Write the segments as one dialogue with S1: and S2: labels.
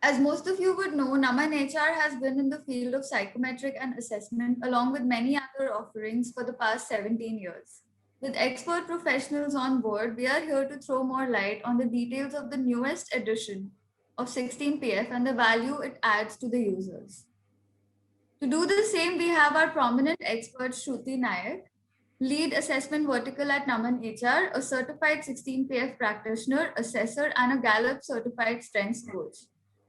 S1: As most of you would know, Naman HR has been in the field of psychometric and assessment along with many other offerings for the past 17 years. With expert professionals on board, we are here to throw more light on the details of the newest edition of 16PF and the value it adds to the users. To do the same, we have our prominent expert Shruti Nayak, lead assessment vertical at Naman HR, a certified 16PF practitioner, assessor, and a Gallup certified strengths coach.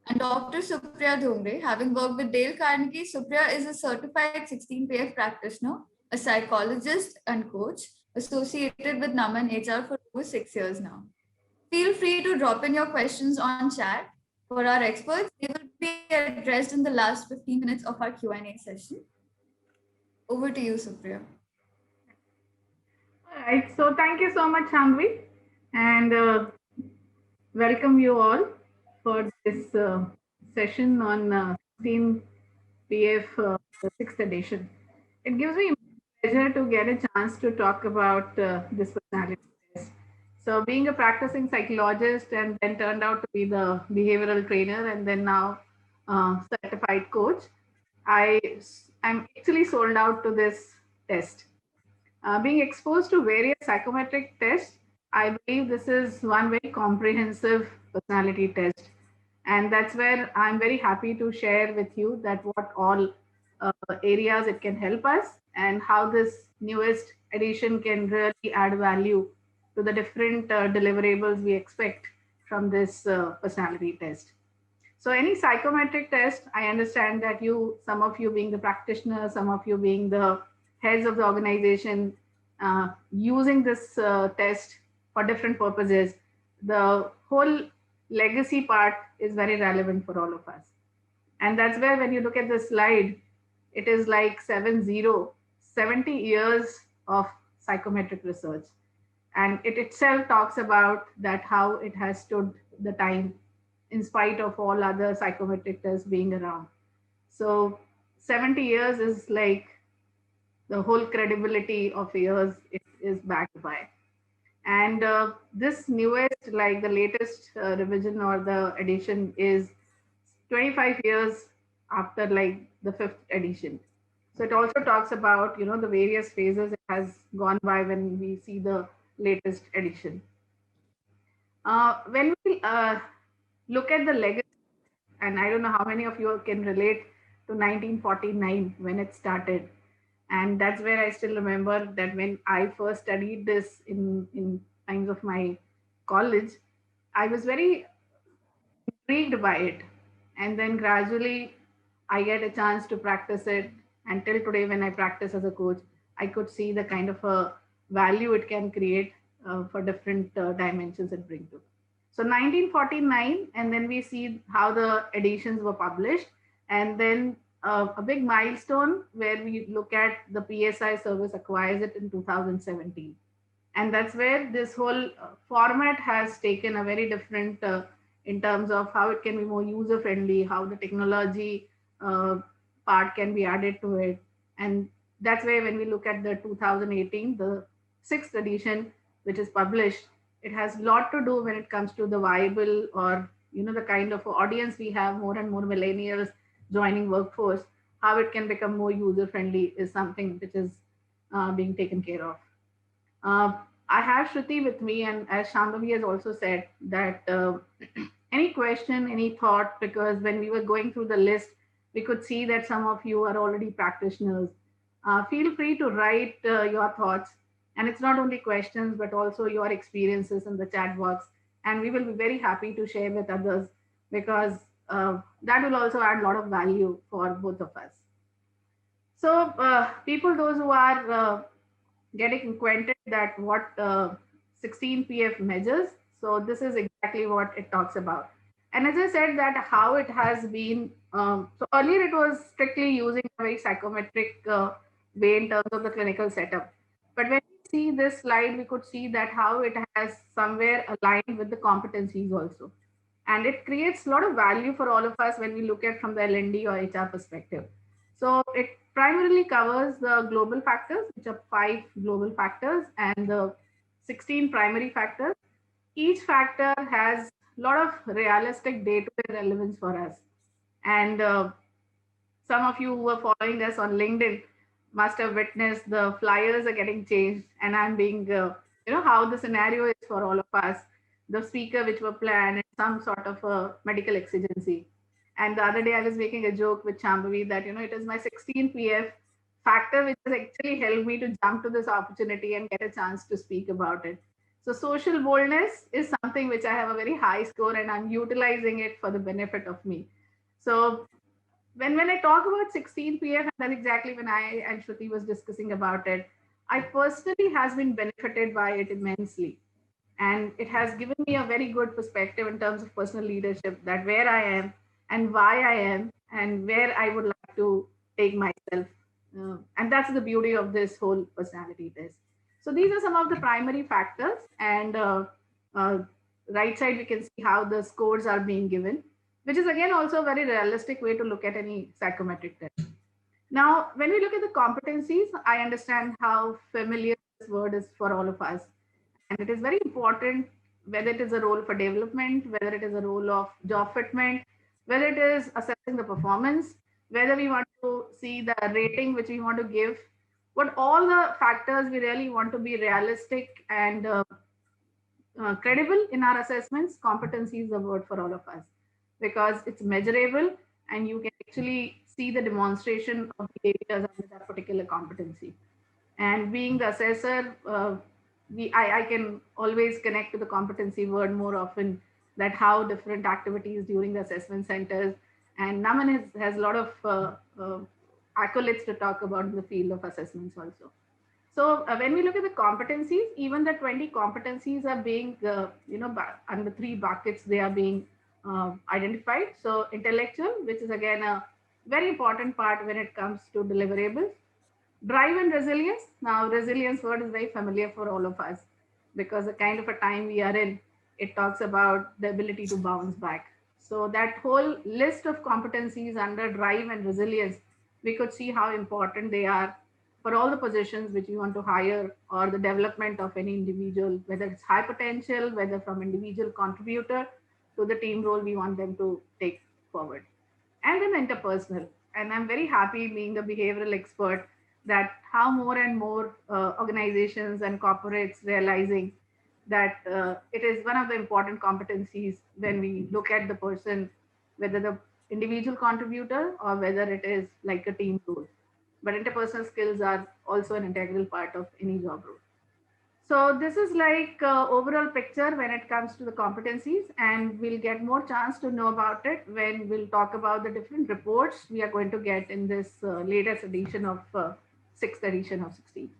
S1: And Dr. Supriya Dhongre, having worked with Dale Carnegie, Supriya is a certified 16PF practitioner, a psychologist and coach associated with Naman HR for over 6 years now. Feel free to drop in your questions on chat for our experts. They will be addressed in the last 15 minutes of our Q&A session. Over to you, Supriya.
S2: All right, so thank you so much, Shambhavi, and welcome you all for this session on 16 PF, the 6th edition. It gives me pleasure to get a chance to talk about this personality test. So, being a practicing psychologist and then turned out to be the behavioral trainer and then now certified coach, I'm actually sold out to this test. Being exposed to various psychometric tests, I believe this is one very comprehensive personality test. And that's where I'm very happy to share with you that what all areas it can help us and how this newest edition can really add value to the different deliverables we expect from this personality test. So any psychometric test, I understand that some of you being the practitioner, some of you being the heads of the organization, using this test for different purposes, the whole legacy part is very relevant for all of us. And that's where when you look at the slide, it is like 70 years of psychometric research. And it itself talks about that how it has stood the time in spite of all other psychometric tests being around. So 70 years is like the whole credibility of years it is backed by. And this newest, like the latest revision or the edition is 25 years after like the 5th edition. So it also talks about, the various phases it has gone by when we see the latest edition. When we look at the legacy, and I don't know how many of you can relate to 1949 when it started. And that's where I still remember that when I first studied this in times of my college, I was very intrigued by it. And then gradually I get a chance to practice it. Until today, when I practice as a coach, I could see the kind of a value it can create for different dimensions it brings to. So 1949, and then we see how the editions were published, and then a big milestone where we look at the PSI service acquires it in 2017. And that's where this whole format has taken a very different in terms of how it can be more user friendly, how the technology part can be added to it. And that's where when we look at the 2018, the 6th edition, which is published, it has a lot to do when it comes to the viable or the kind of audience we have, more and more millennials joining workforce, how it can become more user friendly is something which is being taken care of. I have Shruti with me, and as Shambhavi has also said, that any question, any thought, because when we were going through the list, we could see that some of you are already practitioners. Feel free to write your thoughts. And it's not only questions, but also your experiences in the chat box. And we will be very happy to share with others because that will also add a lot of value for both of us. So people, those who are getting acquainted that what 16PF measures. So this is exactly what it talks about. And as I said that how it has been, so earlier it was strictly using a very psychometric way in terms of the clinical setup. But when we see this slide, we could see that how it has somewhere aligned with the competencies also. And it creates a lot of value for all of us when we look at from the L&D or HR perspective. So it primarily covers the global factors, which are 5 global factors and the 16 primary factors. Each factor has a lot of realistic day-to-day relevance for us. And some of you who are following us on LinkedIn must have witnessed the flyers are getting changed, and I'm being, how the scenario is for all of us. The speaker which were planned, and some sort of a medical exigency. And the other day, I was making a joke with Shambhavi that it is my 16 PF factor which has actually helped me to jump to this opportunity and get a chance to speak about it. So social boldness is something which I have a very high score, and I'm utilizing it for the benefit of me. So when I talk about 16 PF, and that's exactly when I and Shruti was discussing about it, I personally has been benefited by it immensely. And it has given me a very good perspective in terms of personal leadership, that where I am and why I am and where I would like to take myself. And that's the beauty of this whole personality test. So these are some of the primary factors. And uh, right side, we can see how the scores are being given, which is again also a very realistic way to look at any psychometric test. Now, when we look at the competencies, I understand how familiar this word is for all of us. And it is very important whether it is a role for development, whether it is a role of job fitment, whether it is assessing the performance, whether we want to see the rating which we want to give, what all the factors we really want to be realistic and credible in our assessments. Competency is the word for all of us because it's measurable and you can actually see the demonstration of behaviors under that particular competency. And being the assessor, I can always connect to the competency word more often, that how different activities during the assessment centers, and Naman has a lot of accolades to talk about in the field of assessments also. So when we look at the competencies, even the 20 competencies are being, under three buckets, they are being identified. So intellectual, which is again a very important part when it comes to deliverables. Drive and resilience. Now, resilience word is very familiar for all of us because the kind of a time we are in, it talks about the ability to bounce back. So that whole list of competencies under drive and resilience, we could see how important they are for all the positions which we want to hire or the development of any individual, whether it's high potential, whether from individual contributor to the team role we want them to take forward. And then interpersonal. And I'm very happy being a behavioral expert that how more and more organizations and corporates realizing that it is one of the important competencies when we look at the person, whether the individual contributor or whether it is like a team role. But interpersonal skills are also an integral part of any job role. So this is like overall picture when it comes to the competencies, and we'll get more chance to know about it when we'll talk about the different reports we are going to get in this latest edition of sixth edition of 16P.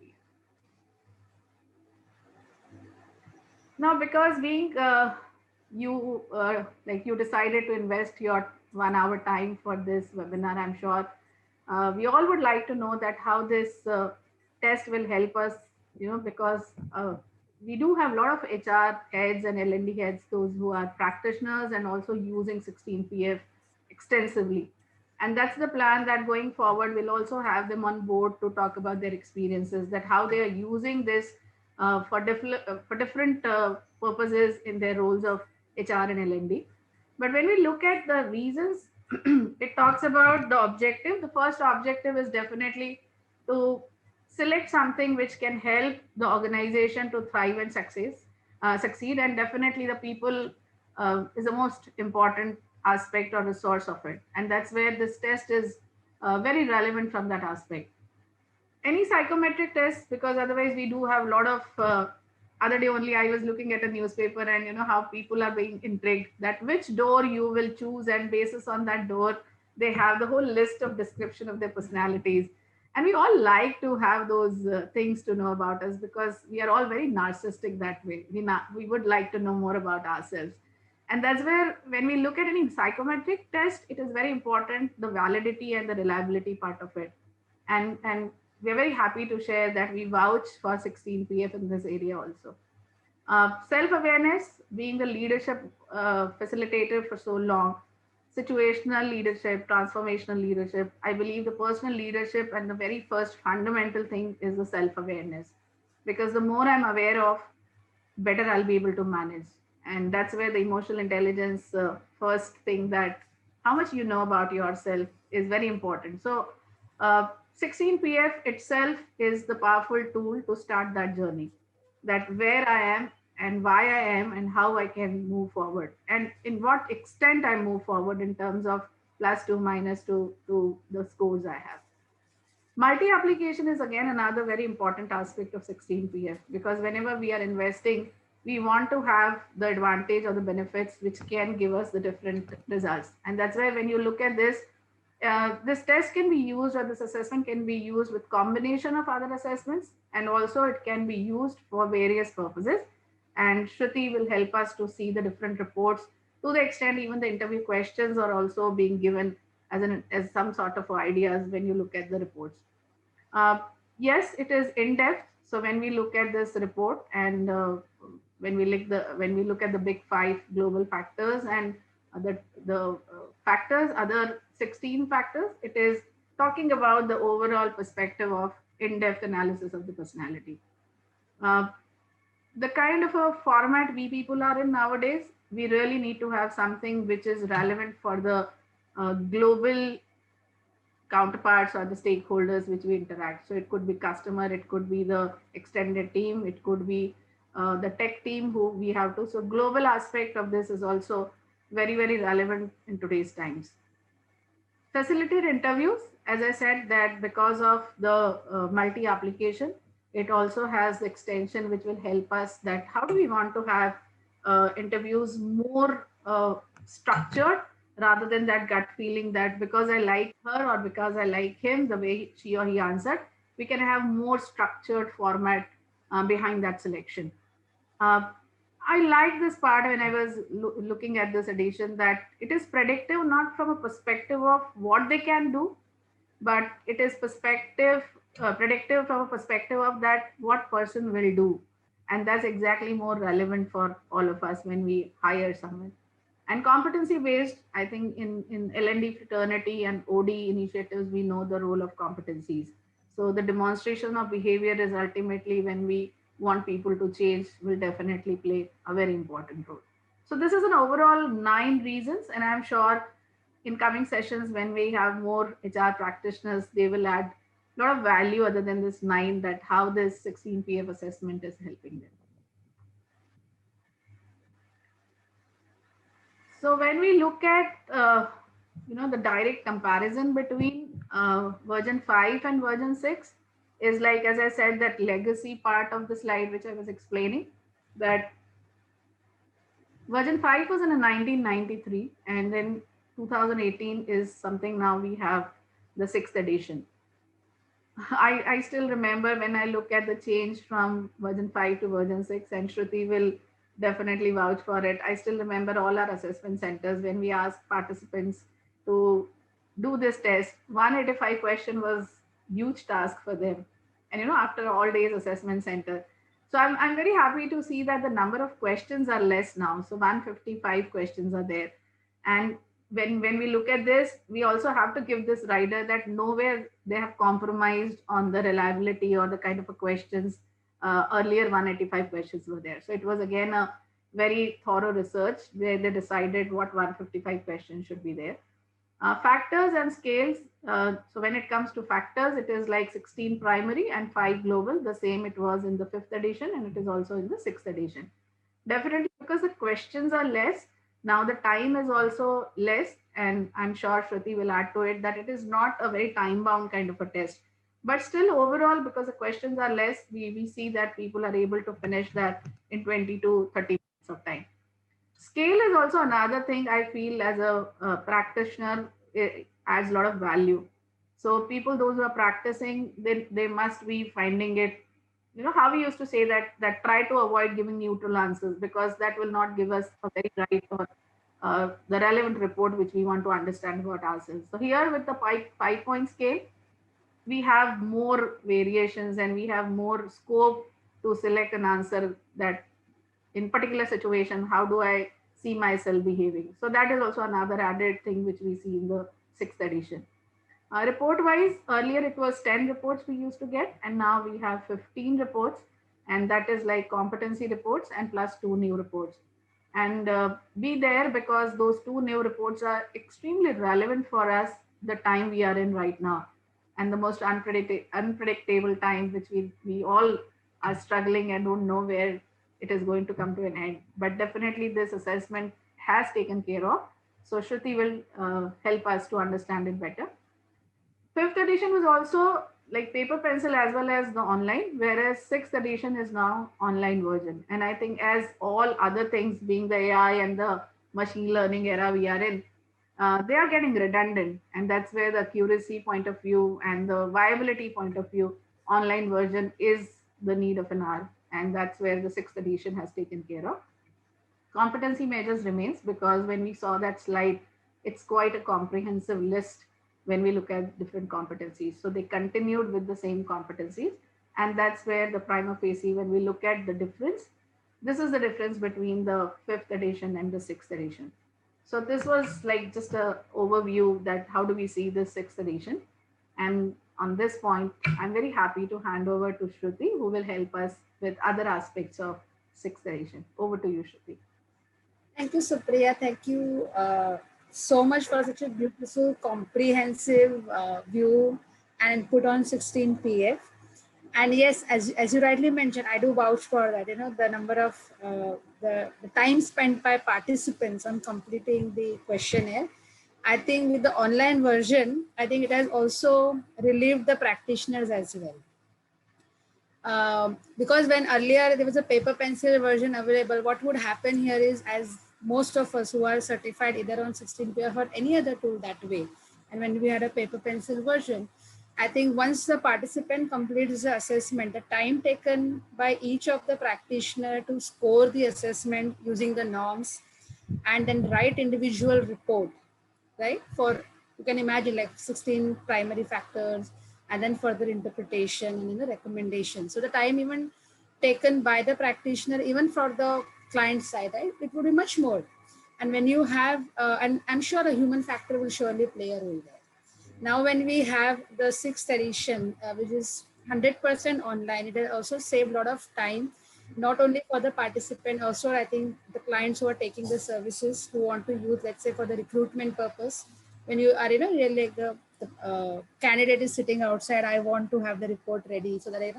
S2: Now, because being you decided to invest your 1 hour time for this webinar, I'm sure we all would like to know that how this test will help us, because we do have a lot of HR heads and L&D heads, those who are practitioners and also using 16PF extensively. And that's the plan, that going forward, we'll also have them on board to talk about their experiences, that how they are using this for different purposes in their roles of HR and L&D. But when we look at the reasons, it talks about the objective. The first objective is definitely to select something which can help the organization to thrive and succeed. And definitely the people is the most important aspect or resource of it. And that's where this test is very relevant from that aspect. Any psychometric test, because otherwise we do have a lot of other day only I was looking at a newspaper, and how people are being intrigued that which door you will choose, and basis on that door they have the whole list of description of their personalities. And we all like to have those things to know about us, because we are all very narcissistic that way. We would like to know more about ourselves. And that's where when we look at any psychometric test, it is very important the validity and the reliability part of it. And we're very happy to share that we vouch for 16PF in this area also. Self-awareness, being the leadership facilitator for so long, situational leadership, transformational leadership, I believe the personal leadership and the very first fundamental thing is the self-awareness. Because the more I'm aware of, better I'll be able to manage. And that's where the emotional intelligence first thing, that how much you know about yourself, is very important. So 16pf itself is the powerful tool to start that journey, that where I am and why I am and how I can move forward and in what extent I move forward in terms of plus two minus two to the scores I have. Multi-application is again another very important aspect of 16pf, because whenever we are investing, we want to have the advantage or the benefits which can give us the different results. And that's why when you look at this, this test can be used, or this assessment can be used with combination of other assessments, and also it can be used for various purposes. And Shruti will help us to see the different reports, to the extent even the interview questions are also being given as some sort of ideas when you look at the reports. Uh, yes, it is in depth. So when we look at this report, and when we look at the big five global factors, and the factors, other 16 factors, it is talking about the overall perspective of in-depth analysis of the personality. Uh, the kind of a format we people are in nowadays, we really need to have something which is relevant for the global counterparts or the stakeholders which we interact. So it could be customer, it could be the extended team, it could be the tech team who we have to. So global aspect of this is also very, very relevant in today's times. Facilitated interviews, as I said, that because of the multi-application, it also has the extension which will help us, that how do we want to have interviews more structured, rather than that gut feeling that because I like her or because I like him, the way she or he answered, we can have more structured format behind that selection. uh, I like this part when I was looking at this edition, that it is predictive, not from a perspective of what they can do, but it is predictive from a perspective of that what person will do. And that's exactly more relevant for all of us when we hire someone. And competency based, I think in L&D fraternity and OD initiatives, we know the role of competencies. So the demonstration of behavior is ultimately, when we want people to change, will definitely play a very important role. So this is an overall 9 reasons, and I'm sure in coming sessions when we have more HR practitioners, they will add a lot of value other than this 9, that how this 16pf assessment is helping them. So when we look at the direct comparison between version 5 and version 6, is like, as I said, that legacy part of the slide which I was explaining, that version 5 was in 1993, and then 2018 is something, now we have the 6th edition. I still remember when I look at the change from version 5 to version 6, and Shruti will definitely vouch for it. I still remember all our assessment centers when we asked participants to do this test. 185 question was huge task for them. And after all days assessment center. So I'm very happy to see that the number of questions are less now. So 155 questions are there. And when we look at this, we also have to give this rider that nowhere they have compromised on the reliability or the kind of a questions. Earlier 185 questions were there, so it was again a very thorough research where they decided what 155 questions should be there. Factors and scales. So when it comes to factors, it is like 16 primary and 5 global, the same it was in the 5th edition, and it is also in the 6th edition. Definitely, because the questions are less. Now the time is also less, and I'm sure Shruti will add to it that it is not a very time bound kind of a test. But still, overall, because the questions are less, we see that people are able to finish that in 20 to 30 minutes of time. Scale is also another thing I feel as a practitioner, it adds a lot of value. So people, those who are practicing, they must be finding it. How we used to say that try to avoid giving neutral answers, because that will not give us a very right or the relevant report which we want to understand about ourselves. So here with the five-point scale, we have more variations and we have more scope to select an answer, that in particular situation, how do I see myself behaving? So that is also another added thing which we see in the 6th edition. Report wise, earlier it was 10 reports we used to get, and now we have 15 reports, and that is like competency reports and plus 2 new reports. and be there, because those two new reports are extremely relevant for us, the time we are in right now, and the most unpredictable time, which we all are struggling and don't know where it is going to come to an end. But definitely this assessment has taken care of. So Shruti will help us to understand it better. Fifth edition was also like paper pencil as well as the online, whereas sixth edition is now online version. And I think as all other things, being the AI and the machine learning era we are in, they are getting redundant, and that's where the accuracy point of view and the viability point of view, online version is the need of an hour, and that's where the sixth edition has taken care of. Competency measures remains, because when we saw that slide, it's quite a comprehensive list when we look at different competencies. So they continued with the same competencies, and that's where the prima facie, when we look at the difference, this is the difference between the fifth edition and the sixth edition. So this was like just a overview that how do we see the sixth edition. And on this point, I'm very happy to hand over to Shruti, who will help us with other aspects of sixth edition. Over to you, Shruti.
S3: Thank you, Supriya. Thank you so much for such a beautiful, comprehensive view and put on 16 PF. And yes, as you rightly mentioned, I do vouch for that. You know, the number of the time spent by participants on completing the questionnaire. I think with the online version, I think it has also relieved the practitioners as well. Because when earlier there was a paper pencil version available, what would happen here is, as most of us who are certified either on 16PF or any other tool that way, and when we had a paper pencil version, I think once the participant completes the assessment, the time taken by each of the practitioner to score the assessment using the norms and then write individual report, right? For, you can imagine like 16 primary factors and then further interpretation and the recommendation. So the time even taken by the practitioner, even for the client side, right, it would be much more. And when you have, and I'm sure a human factor will surely play a role there. Now, when we have the sixth edition, which is 100% online, it has also saved a lot of time, not only for the participant, also I think the clients who are taking the services who want to use, let's say for the recruitment purpose, when you are, really like the candidate is sitting outside, I want to have the report ready so that,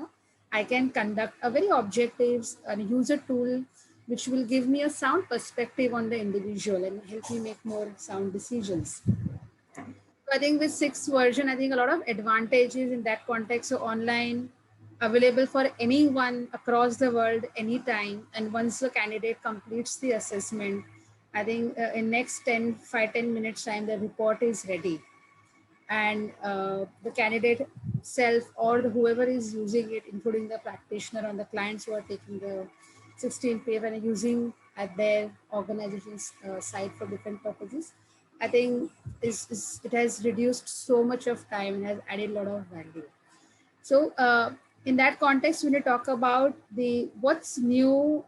S3: I can conduct a very objective and user tool, which will give me a sound perspective on the individual and help me make more sound decisions. So I think with sixth version, I think a lot of advantages in that context. So online, available for anyone across the world, anytime. And once the candidate completes the assessment, I think in next 10 minutes time, the report is ready. And the candidate self or whoever is using it, including the practitioner and the clients who are taking the 16PF and using at their organization's site for different purposes, I think it has reduced so much of time and has added a lot of value. So in that context, when you talk about the what's new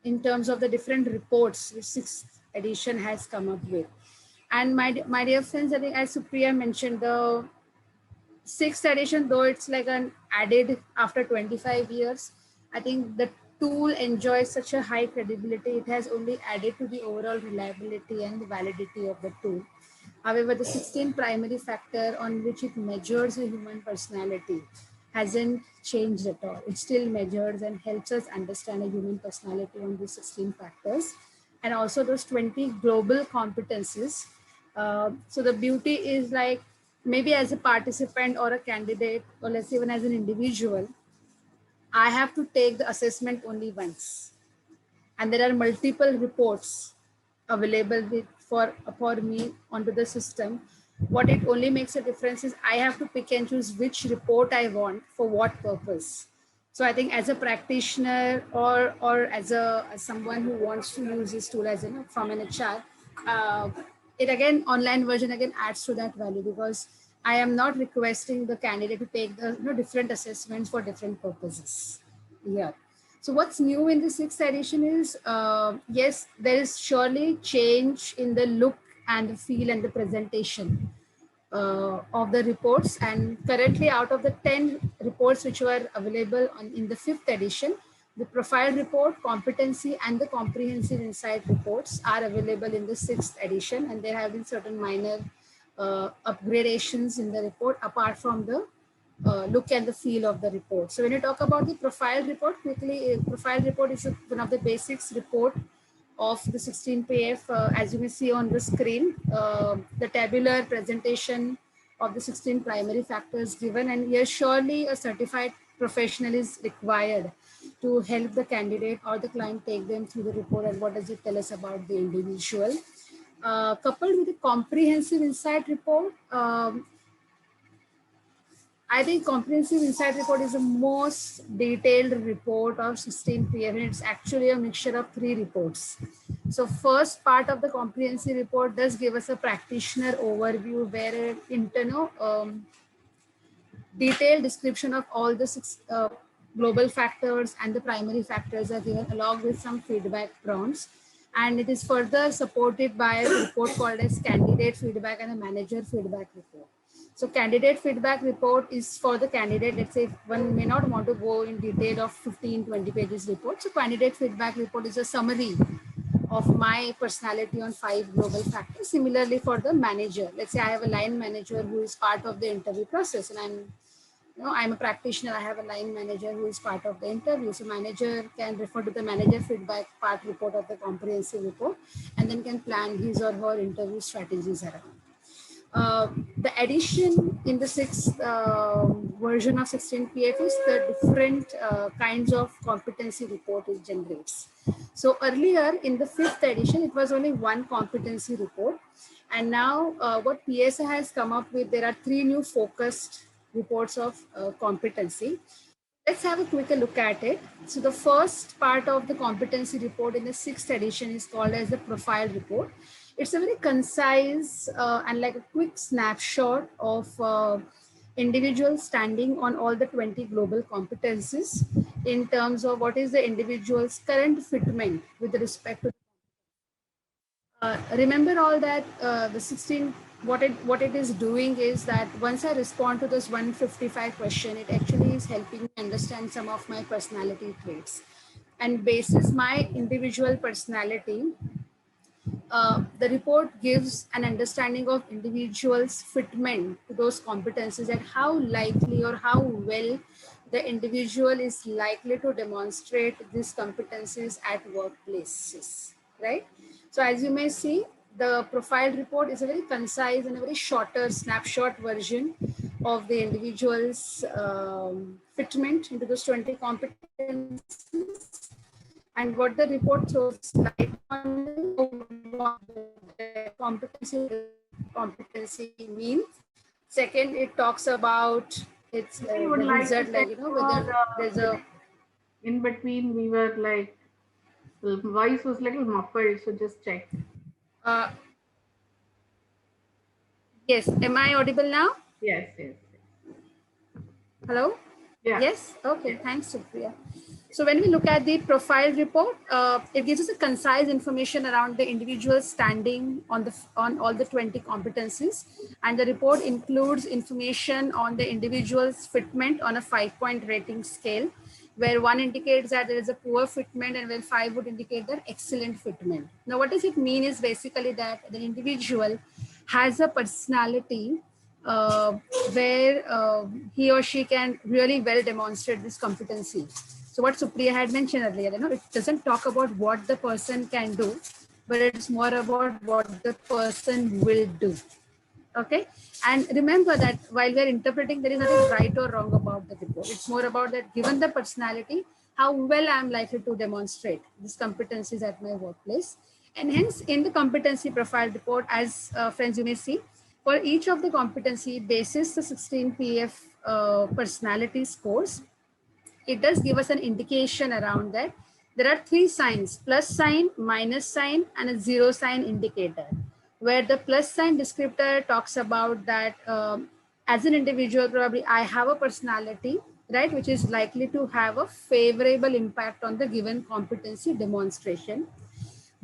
S3: in terms of the different reports which sixth edition has come up with. And my dear friends, I think as Supriya mentioned, the sixth edition, though it's like an added after 25 years, I think the tool enjoys such a high credibility. It has only added to the overall reliability and the validity of the tool. However, the 16 primary factor on which it measures a human personality hasn't changed at all. It still measures and helps us understand a human personality on these 16 factors. And also those 20 global competencies. So the beauty is like, maybe as a participant or a candidate, or let's say even as an individual, I have to take the assessment only once. And there are multiple reports available for me onto the system. What it only makes a difference is I have to pick and choose which report I want for what purpose. So I think as a practitioner or as someone who wants to use this tool as from an HR, it again, online version again adds to that value, because I am not requesting the candidate to take the different assessments for different purposes. Yeah. So what's new in the sixth edition is, yes, there is surely change in the look and the feel and the presentation of the reports. And currently out of the 10 reports which were available in the fifth edition, The profile report, competency, and the comprehensive insight reports are available in the 6th edition, and there have been certain minor upgradations in the report apart from the look and the feel of the report. So when you talk about the profile report, quickly, profile report is one of the basics report of the 16PF, as you may see on the screen, the tabular presentation of the 16 primary factors given, and here surely a certified professional is required to help the candidate or the client take them through the report and what does it tell us about the individual. Coupled with the comprehensive insight report, I think comprehensive insight report is the most detailed report of 16PF, and it's actually a mixture of 3 reports. So first part of the comprehensive report does give us a practitioner overview where internal detailed description of all the 6 global factors and the primary factors are given along with some feedback prompts. And it is further supported by a report called as candidate feedback and a manager feedback report. So candidate feedback report is for the candidate. Let's say one may not want to go in detail of 15, 20 pages report. So candidate feedback report is a summary of my personality on 5 global factors. Similarly for the manager, let's say I have a line manager who is part of the interview process, and I'm a practitioner, I have a line manager who is part of the interview. So manager can refer to the manager feedback part report of the comprehensive report and then can plan his or her interview strategies around. The addition in the 6th version of 16PF is the different kinds of competency report it generates. So earlier in the 5th edition, it was only one competency report. And now what PSA has come up with, there are 3 new focused reports of competency. Let's have a quick look at it. So the first part of the competency report in the 6th edition is called as the profile report. It's a very concise and like a quick snapshot of individual standing on all the 20 global competencies in terms of what is the individual's current fitment with respect to remember all that the 16 what it is doing is that once I respond to this 155 question, it actually is helping me understand some of my personality traits, and basis my individual personality, the report gives an understanding of individuals' fitment to those competencies and how likely or how well the individual is likely to demonstrate these competencies at workplaces, right? So as you may see, the profile report is a very concise and a very shorter snapshot version of the individual's fitment into those 20 competencies. And what the report throws light on competency means. Second, it talks about its the result, like whether there's a
S2: in between we were like the voice was little muffled, so just check.
S3: Yes, am I audible now?
S2: Yes.
S3: Hello?
S2: Yeah.
S3: Yes? Okay, thanks, Supriya. So when we look at the profile report, it gives us a concise information around the individual standing on all the 20 competencies. And the report includes information on the individual's fitment on a 5-point rating scale, where 1 indicates that there is a poor fitment and where 5 would indicate that excellent fitment. Now, what does it mean is basically that the individual has a personality where he or she can really well demonstrate this competency. So what Supriya had mentioned earlier, it doesn't talk about what the person can do, but it's more about what the person will do. Okay. And remember that while we're interpreting, there is nothing right or wrong about the report. It's more about that given the personality, how well I'm likely to demonstrate these competencies at my workplace. And hence in the competency profile report, as friends, you may see, for each of the competency basis, the 16PF personality scores, it does give us an indication around that. There are 3 signs: plus sign, minus sign, and a 0 sign indicator, where the plus sign descriptor talks about that as an individual, probably I have a personality, right, which is likely to have a favorable impact on the given competency demonstration.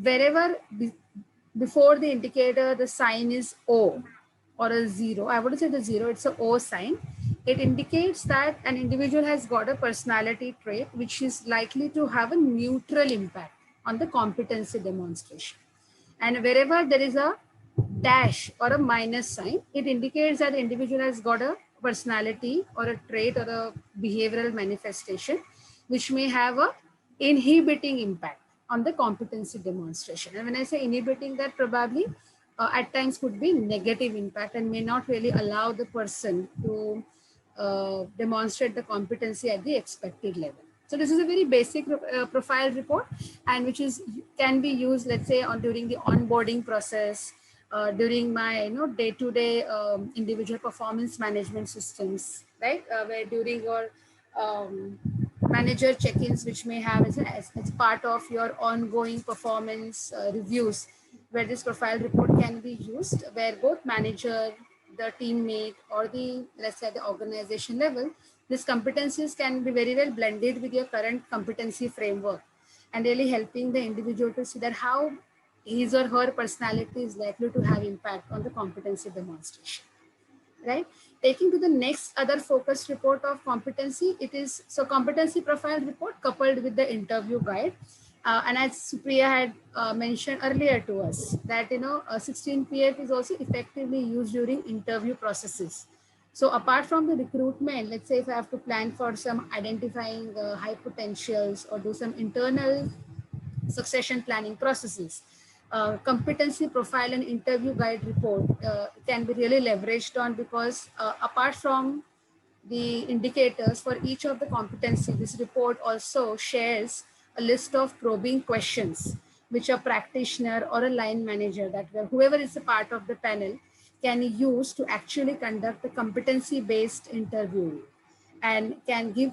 S3: Wherever before the indicator, the sign is O or a 0, I wouldn't say the 0, it's a O sign. it indicates that an individual has got a personality trait which is likely to have a neutral impact on the competency demonstration. And wherever there is a dash or a minus sign, it indicates that the individual has got a personality or a trait or a behavioral manifestation which may have a inhibiting impact on the competency demonstration. And when I say inhibiting, that probably at times could be negative impact and may not really allow the person to demonstrate the competency at the expected level. So this is a very basic profile report, and which is can be used, let's say, on during the onboarding process, during my day-to-day individual performance management systems, right? Where during your manager check-ins, which may have as part of your ongoing performance reviews, where this profile report can be used, where both manager, the teammate, or the, let's say, the organization level, these competencies can be very well blended with your current competency framework, and really helping the individual to see that how his or her personality is likely to have impact on the competency demonstration, right? Taking to the next other focus report of competency, it is, so competency profile report coupled with the interview guide. And as Supriya had mentioned earlier to us, that 16PF is also effectively used during interview processes. So apart from the recruitment, let's say if I have to plan for some identifying high potentials or do some internal succession planning processes, competency profile and interview guide report can be really leveraged on, because apart from the indicators for each of the competency, this report also shares a list of probing questions which a practitioner or a line manager, that whoever is a part of the panel, can use to actually conduct the competency based interview, and can give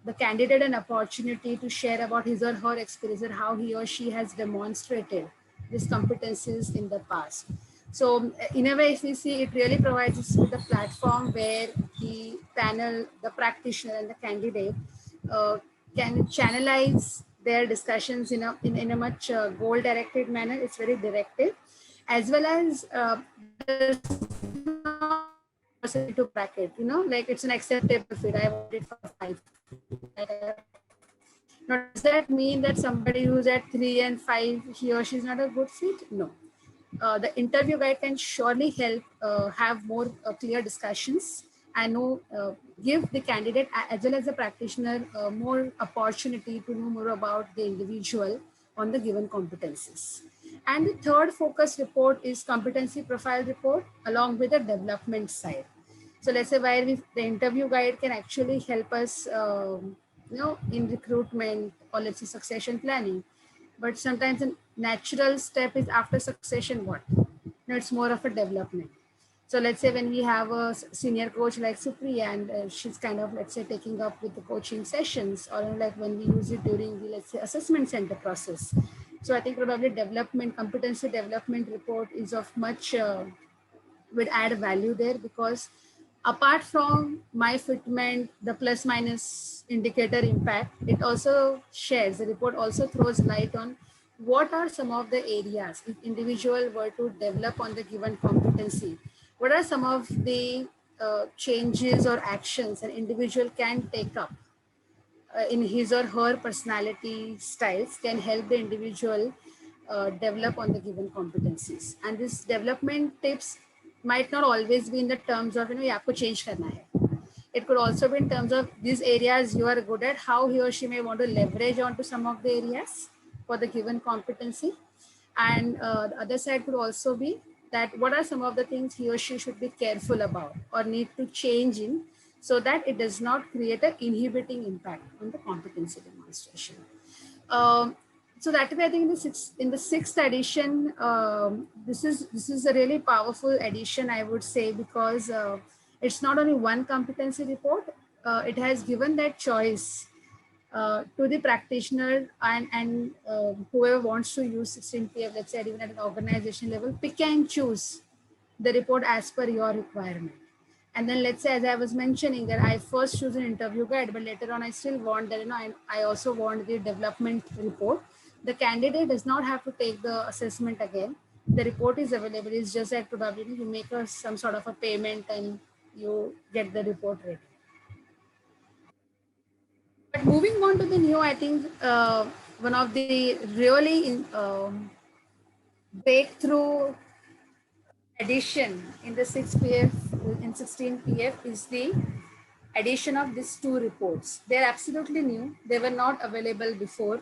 S3: the candidate an opportunity to share about his or her experience and how he or she has demonstrated these competencies in the past. So in a way, if we see, it really provides us with a platform where the panel, the practitioner and the candidate can channelize their discussions in a much goal directed manner. It's very directive, as well as does not person into bracket, like it's an acceptable fit. I want it for 5. Now, does that mean that somebody who's at 3 and 5, he or she is not a good fit? No. The interview guide can surely help have more clear discussions and give the candidate as well as the practitioner more opportunity to know more about the individual on the given competencies. And the third focus report is competency profile report along with the development side. So let's say where the interview guide can actually help us, in recruitment or let's say succession planning. But sometimes a natural step is after succession, what? It's more of a development. So let's say when we have a senior coach like Supriya, and she's kind of, let's say, taking up with the coaching sessions, or like when we use it during the, let's say, assessment center process. So I think probably competency development report is of much, would add value there, because apart from my fitment, the plus minus indicator impact, it also shares, the report also throws light on what are some of the areas if individual were to develop on the given competency. What are some of the changes or actions an individual can take up in his or her personality styles can help the individual develop on the given competencies. And this development tips might not always be in the terms of, ये आपको change करना है. It could also be in terms of these areas you are good at, how he or she may want to leverage onto some of the areas for the given competency. And the other side could also be that what are some of the things he or she should be careful about or need to change in, so that it does not create an inhibiting impact on the competency demonstration. So that way, I think in the sixth edition, this is a really powerful edition, I would say, because it's not only one competency report. It has given that choice to the practitioner and whoever wants to use 16PF, let's say even at an organization level, pick and choose the report as per your requirement. And then let's say, as I was mentioning, that I first choose an interview guide, but later on I still want that, I also want the development report. The candidate does not have to take the assessment again. The report is available. It's just that probably you make some sort of a payment and you get the report ready. But moving on to the new, I think one of the really breakthrough addition in the 6 PF in 16 PF is the addition of these two reports. They're absolutely new. They were not available before.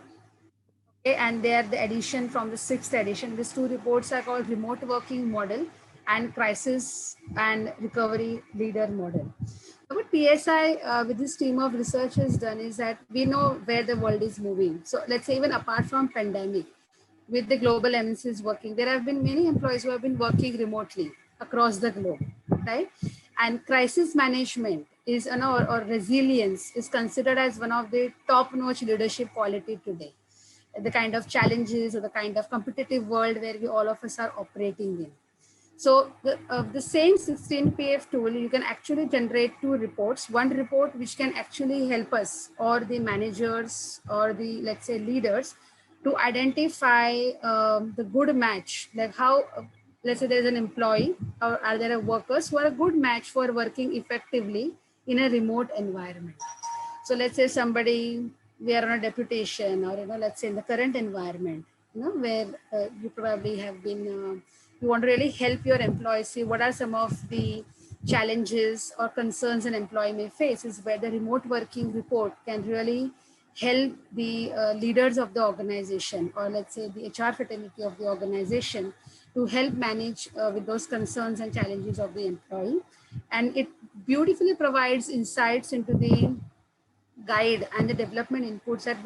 S3: Okay, and they are the addition from the 6th edition. These two reports are called remote working model and crisis and recovery leader model. What PSI with this team of research has done is that we know where the world is moving. So let's say even apart from pandemic, with the global MNCs working, there have been many employees who have been working remotely across the globe, right? And crisis management is, or resilience is considered as one of the top-notch leadership quality today. The kind of challenges or the kind of competitive world where we all of us are operating in. So the same 16PF tool, you can actually generate two reports. One report which can actually help us or the managers or the, let's say, leaders to identify the good match, like how, let's say there's an employee or are there workers who are a good match for working effectively in a remote environment. So let's say somebody, we are on a deputation or, let's say in the current environment, where you probably have been, you want to really help your employees see what are some of the challenges or concerns an employee may face, is where the remote working report can really help the leaders of the organization or let's say the HR fraternity of the organization to help manage with those concerns and challenges of the employee. And it beautifully provides insights into the guide and the development inputs at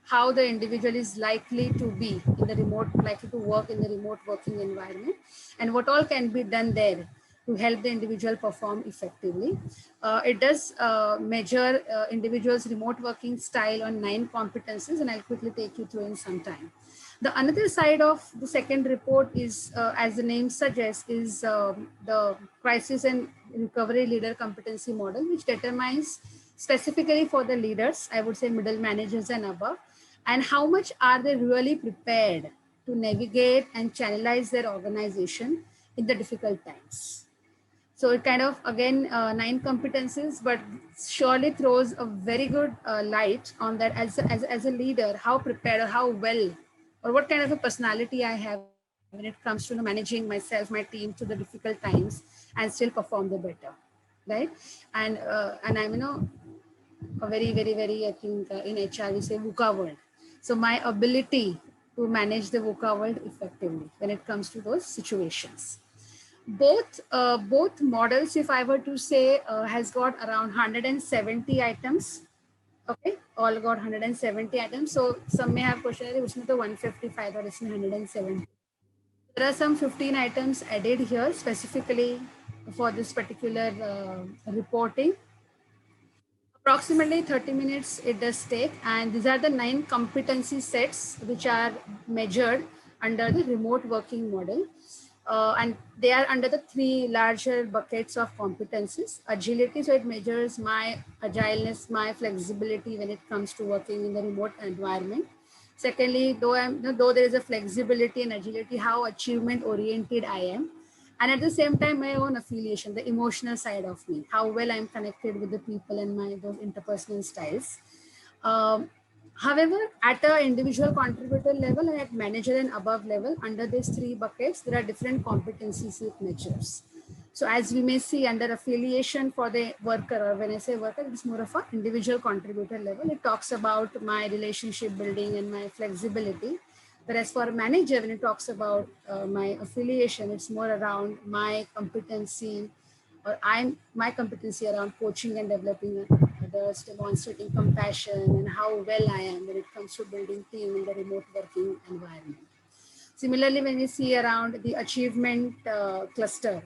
S3: how the individual is likely to be in the remote, likely to work in the remote working environment, and what all can be done there to help the individual perform effectively. It does measure individuals' remote working style on 9 competencies, and I'll quickly take you through in some time. The another side of the second report is, as the name suggests, is the crisis and recovery leader competency model, which determines specifically for the leaders, I would say middle managers and above, and how much are they really prepared to navigate and channelize their organization in the difficult times. So it kind of, again, 9 competencies, but surely throws a very good light on that as a leader, how prepared or how well, or what kind of a personality I have when it comes to managing myself, my team through the difficult times and still perform the better, right? And I'm, a very, I think in HR we say VUCA world. So my ability to manage the VUCA world effectively when it comes to those situations. Both models, if I were to say, has got around 170 items. Okay, all got 170 items. So some may have questioned, usme to 155 or isme 170. There are some 15 items added here specifically for this particular reporting. Approximately 30 minutes it does take, and these are the 9 competency sets which are measured under the remote working model. And they are under the 3 larger buckets of competencies. Agility, so it measures my agileness, my flexibility when it comes to working in the remote environment. Secondly, though there is a flexibility and agility, how achievement oriented I am. And at the same time, my own affiliation, the emotional side of me, how well I'm connected with the people and those interpersonal styles. Um, However, at an individual contributor level and at manager and above level, under these 3 buckets, there are different competencies with measures. So as we may see under affiliation for the worker, or when I say worker, it's more of an individual contributor level. It talks about my relationship building and my flexibility. Whereas for a manager, when it talks about my affiliation, it's more around my competency, or my competency around coaching and developing others, demonstrating compassion and how well I am when it comes to building team in the remote working environment. Similarly, when we see around the achievement cluster,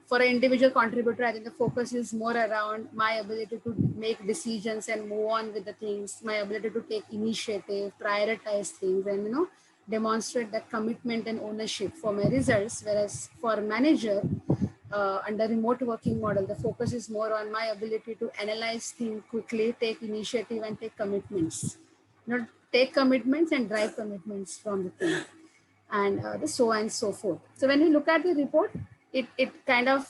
S3: for an individual contributor, I think the focus is more around my ability to make decisions and move on with the things, my ability to take initiative, prioritize things, and demonstrate that commitment and ownership for my results. Whereas for a manager, under remote working model, the focus is more on my ability to analyze things quickly, take initiative, and take commitments. Take commitments and drive commitments from the team, and the so on and so forth. So when you look at the report, it kind of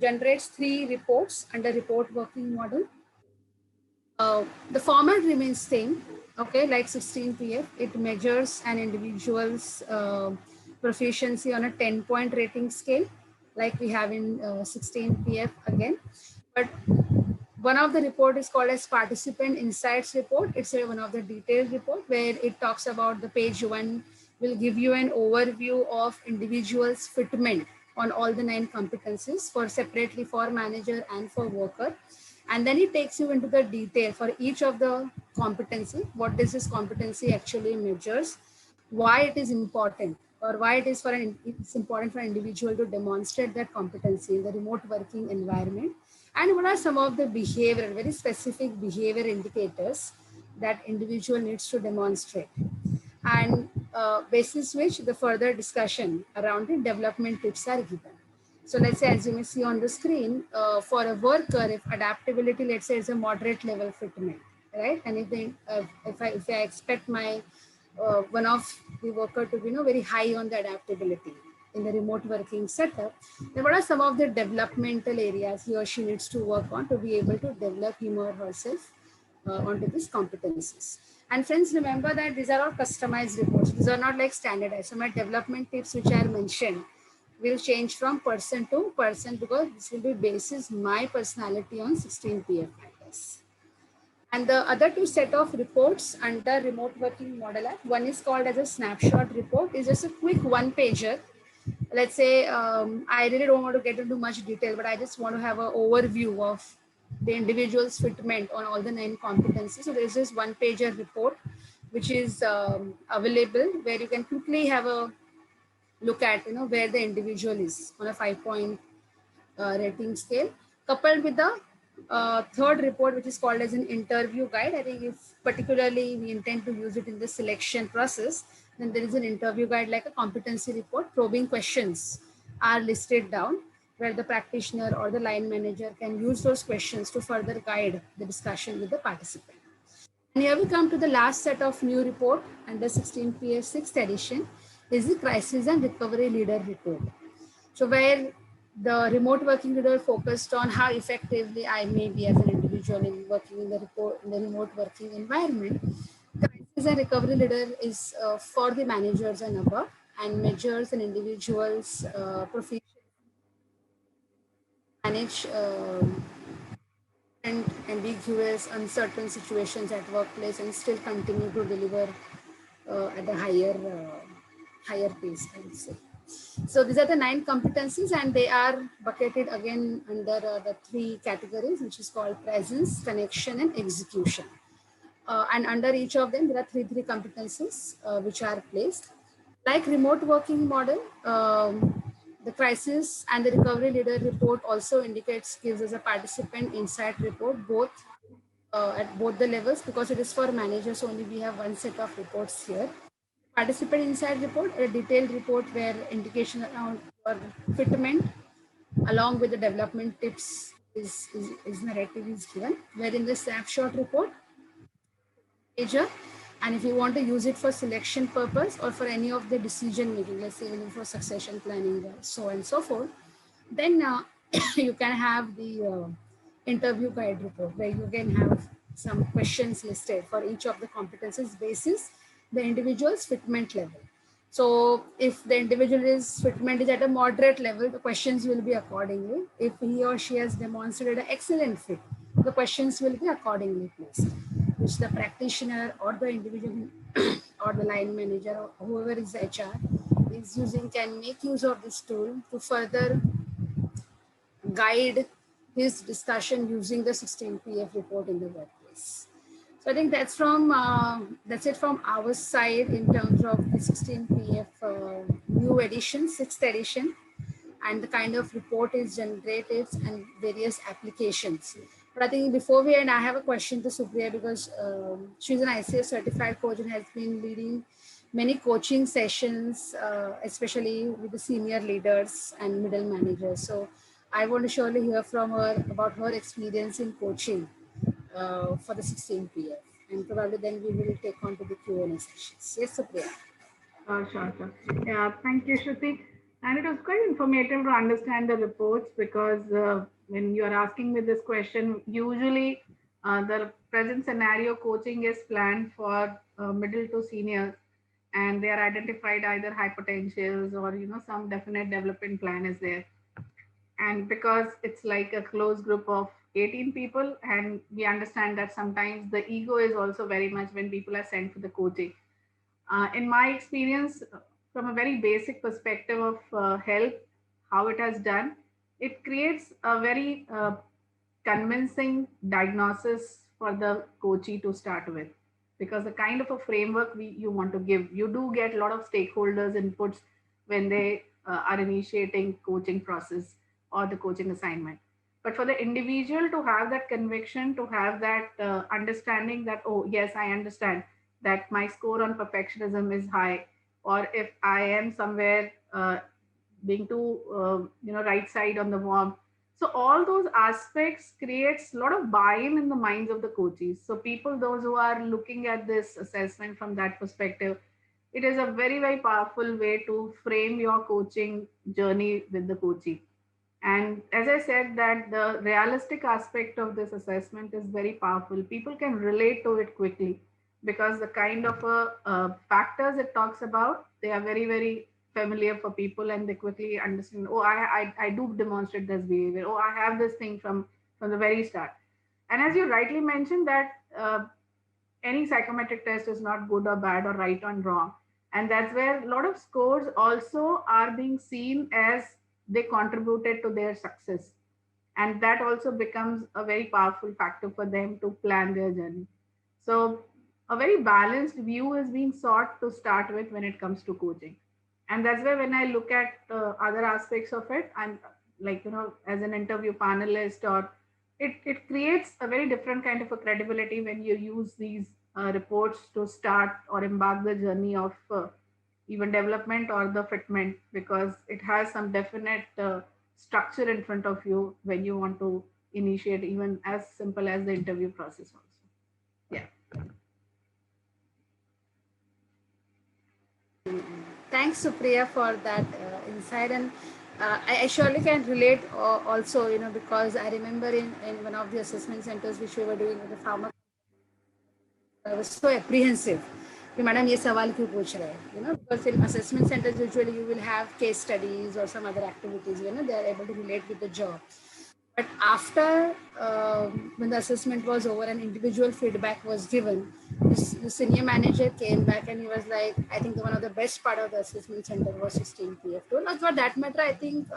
S3: generates 3 reports under report working model. The format remains same, okay, like 16PF. It measures an individual's proficiency on a 10-point rating scale, like we have in 16PF again. But one of the report is called as participant insights report. It's one of the detailed report where it talks about the page one will give you an overview of individuals fitment on all the 9 competencies for separately for manager and for worker. And then it takes you into the detail for each of the competency, what does this competency actually measures, why it is important, or why it is it's important for an individual to demonstrate that competency in the remote working environment, and what are some of the behavior, very specific behavior indicators that individual needs to demonstrate, and basis which the further discussion around the development tips are given. So let's say, as you may see on the screen, for a worker, if adaptability, let's say, is a moderate level fitment, right? And if I expect my one of the worker to be, very high on the adaptability in the remote working setup, then what are some of the developmental areas he or she needs to work on to be able to develop him or herself onto these competencies. And friends, remember that these are all customized reports. These are not like standardized. So my development tips which are mentioned will change from person to person because this will be basis my personality on 16PF factors. And the other two set of reports under remote working model app, one is called as a snapshot report. It's just a quick one pager. Let's say I really don't want to get into much detail, but I just want to have an overview of the individual's fitment on all the 9 competencies. So there's this one pager report, which is available where you can quickly have a look at, where the individual is on a 5-point rating scale, coupled with the third report, which is called as an interview guide. I think if particularly we intend to use it in the selection process, then there is an interview guide like a competency report. Probing questions are listed down where the practitioner or the line manager can use those questions to further guide the discussion with the participant. And here we come to the last set of new report under 16PF 6th edition is the crisis and recovery leader report. So where the remote working leader focused on how effectively I may be as an individual in working in the remote working environment. Crisis and recovery leader is for the managers and above and measures an individual's proficiency manage and ambiguous, uncertain situations at workplace and still continue to deliver at a higher pace, I would say. So these are the 9 competencies and they are bucketed again under the 3 categories, which is called presence, connection, and execution. And under each of them, there are three competencies which are placed. Like remote working model, the crisis and the recovery leader report also indicates, gives us a participant insight report, both at both the levels, because it is for managers only. We have one set of reports here. Participant insight report, a detailed report where indication around your fitment along with the development tips is narrative is given. Where in the snapshot report, major, and if you want to use it for selection purpose or for any of the decision making, let's say even for succession planning, so on and so forth, then you can have the interview guide report where you can have some questions listed for each of the competencies basis the individual's fitment level. So if the individual's fitment is at a moderate level, the questions will be accordingly. If he or she has demonstrated an excellent fit, the questions will be accordingly placed, which the practitioner or the individual or the line manager or whoever is the HR is using can make use of this tool to further guide his discussion using the 16PF report in the workplace. So I think that's it from our side in terms of the 16PF new edition, 6th edition, and the kind of report is generated and various applications. But I think before we end, I have a question to Supriya because she's an ICS certified coach and has been leading many coaching sessions, especially with the senior leaders and middle managers. So I want to surely hear from her about her experience in coaching for the 16PF. And probably then we will take on to the Q&A sessions. Yes, Supriya.
S2: Sure. Yeah, thank you, Shruti. And it was quite informative to understand the reports because when you are asking me this question, usually The present scenario coaching is planned for middle to seniors, and they are identified either high potentials or some definite development plan is there. And because it's like a close group of 18 people, and we understand that sometimes the ego is also very much when people are sent for the coaching. In my experience, from a very basic perspective of health, how it has done, it creates a very convincing diagnosis for the coachee to start with, because the kind of a framework you want to give, you do get a lot of stakeholders inputs when they are initiating coaching process or the coaching assignment. But for the individual to have that conviction, to have that understanding that, oh yes, I understand that my score on perfectionism is high, or if I am somewhere being too right side on the warm. So all those aspects creates a lot of buy-in in the minds of the coaches. So people, those who are looking at this assessment from that perspective, it is a very, very powerful way to frame your coaching journey with the coachee. And as I said, that the realistic aspect of this assessment is very powerful. People can relate to it quickly because the kind of factors it talks about, they are very, very familiar for people, and they quickly understand, oh, I do demonstrate this behavior. Oh, I have this thing from the very start. And as you rightly mentioned that any psychometric test is not good or bad or right or wrong. And that's where a lot of scores also are being seen as they contributed to their success. And that also becomes a very powerful factor for them to plan their journey. So, a very balanced view is being sought to start with when it comes to coaching. And that's where, when I look at other aspects of it, I'm like, as an interview panelist, or it creates a very different kind of a credibility when you use these reports to start or embark the journey of even development or the fitment, because it has some definite structure in front of you when you want to initiate even as simple as the interview process also. Yeah.
S3: Thanks, Supriya, for that insight. And I surely can relate also, because I remember in one of the assessment centers which we were doing with the pharma, I was so apprehensive. कि madam ये सवाल क्यों पूछ रहे हैं, because in assessment centers usually you will have case studies or some other activities, they are able to relate with the job. But after when the assessment was over and individual feedback was given, the senior manager came back and he was like, I think one of the best part of the assessment center was 16 PF tool. Not for that matter, I think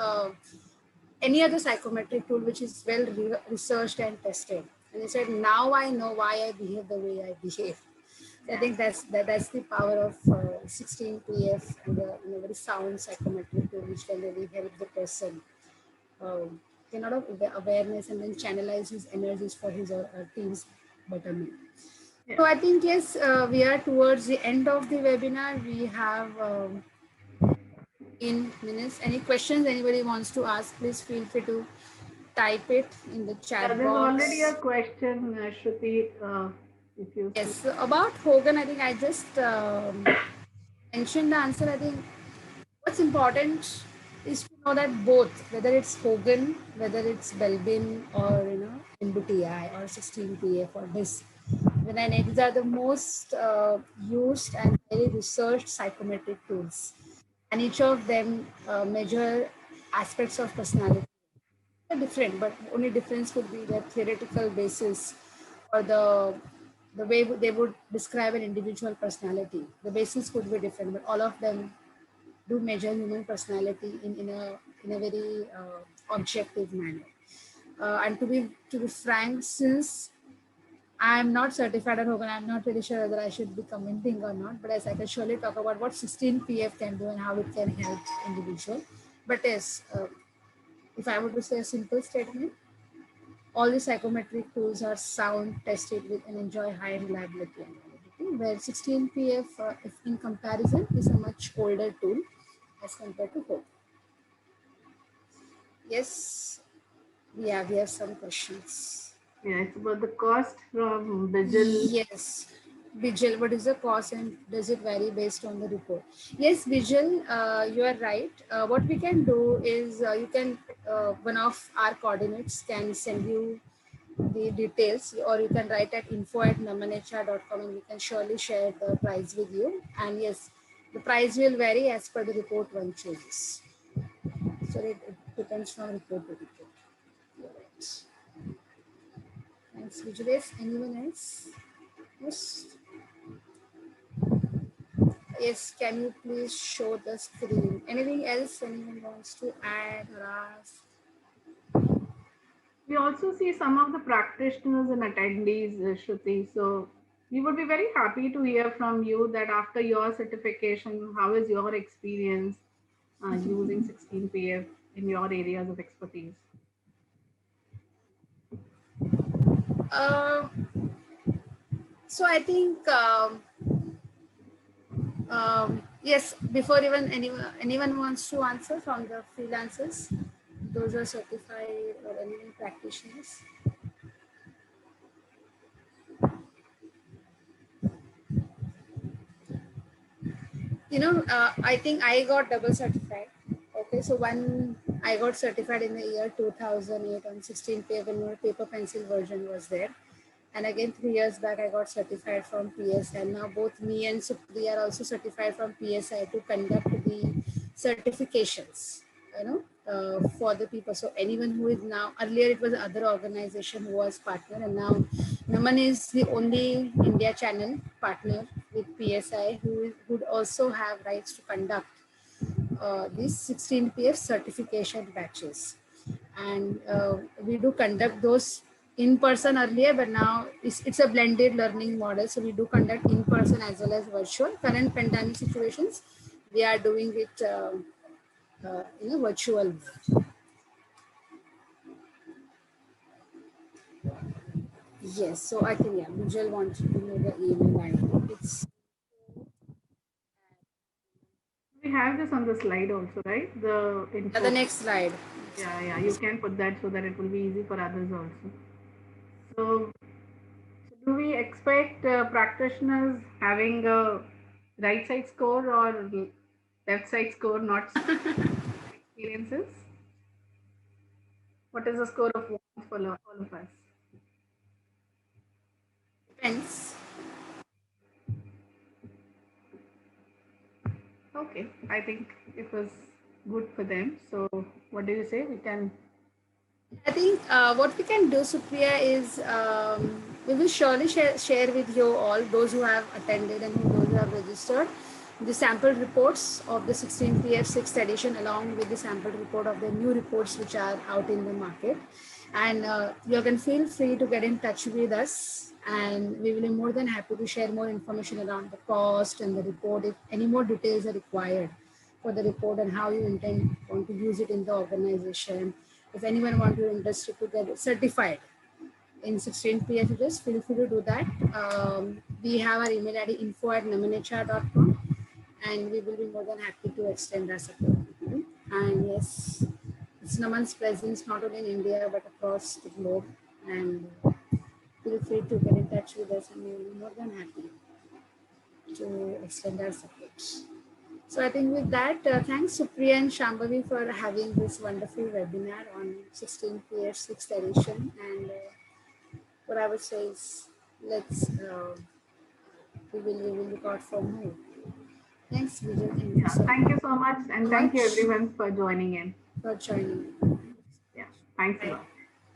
S3: any other psychometric tool which is well researched and tested. And he said, now I know why I behave the way I behave. So I think that's the power of 16 PF and the very sound psychometric tool which can really help the person get out of awareness and then channelize his energies for his or her team's betterment.
S2: Yeah.
S3: So I think, yes, we are towards the end of the webinar. We have in minutes. Any questions anybody wants to ask, please feel free to type it in the chat
S2: There's already a
S3: box.
S2: question, Shruti, if you see.
S3: Yes, so about Hogan, I think I just mentioned the answer. I think what's important is to know that both, whether it's Hogan, whether it's Belbin, or MBTI or 16PF or this, when I these are the most used and very researched psychometric tools, and each of them measure aspects of personality. They're different, but only difference could be the theoretical basis or the way they would describe an individual personality. The basis could be different, but all of them do measure human personality in a very objective manner. And to be frank, since I'm not certified at Hogan, I'm not really sure whether I should be commenting or not. But as I can surely talk about what 16PF can do and how it can help individual. But yes, if I were to say a simple statement, all the psychometric tools are sound, tested with, and enjoy high reliability and validity. Where 16PF, if in comparison, is a much older tool as compared to Hogan. Yes, yeah, we have some questions.
S2: Yeah, it's about the cost from Vigil.
S3: Yes, Vigil, what is the cost and does it vary based on the report? Yes, Vigil, you are right. What we can do is you can, one of our coordinates can send you the details, or you can write at info@namanhr.com and we can surely share the price with you. And yes, the price will vary as per the report one chooses. So it depends from report to report. Right. Thanks, Vijay. Anyone else? Yes. Yes, can you please show the screen? Anything else anyone wants to add or ask?
S2: We also see some of the practitioners and attendees, Shruti. So we would be very happy to hear from you that after your certification, how is your experience using 16PF in your areas of expertise?
S3: Uh, so I think yes. Before even anyone wants to answer from the freelancers, those are certified or any practitioners. I think I got double certified. Okay, so one I got certified in the year 2008 on 16 paper when paper pencil version was there, and again 3 years back I got certified from PSI. Now both me and Supriya are also certified from PSI to conduct the certifications. For the people. So anyone who is now, earlier it was other organization who was partner, and now Naman is the only India channel partner with PSI who would also have rights to conduct these 16PF certification batches. And we do conduct those in person earlier, but now it's a blended learning model. So we do conduct in person as well as virtual. Current pandemic situations, we are doing it in a virtual mode. Yes, so I think, yeah, Vijay wants to know the email ID. It's
S2: We have this on the slide also, right? The
S3: the
S2: info.
S3: next slide.
S2: Yeah, you can put that so that it will be easy for others also. So, do we expect practitioners having a right side score or left side score, not experiences? What is the score of one for all of us?
S3: Depends.
S2: Okay, I think it was good for them. So, what do you say? We can.
S3: I think what we can do, Supriya, is we will surely share with you all, those who have attended and those who have registered, the sample reports of the 16PF 6th edition along with the sample report of the new reports which are out in the market. And you can feel free to get in touch with us, and we will be more than happy to share more information around the cost and the report if any more details are required for the report and how you want to use it in the organization. If anyone wants your industry to get certified in 16PF, just feel free to do that. We have our email ID info@namanhr.com, and we will be more than happy to extend our support. And yes, it's Naman's presence not only in India but across the globe. And feel free to get in touch with us, and we will be more than happy to extend our support. So I think with that, thanks Supriya and Shambhavi for having this wonderful webinar on 16PF 6th edition. And what I would say is, we will look out for more. Thanks, Vijay.
S2: Thank you so much, and thank you everyone for joining in.
S3: For joining.
S2: Yeah, thanks a
S3: Bye.
S2: lot.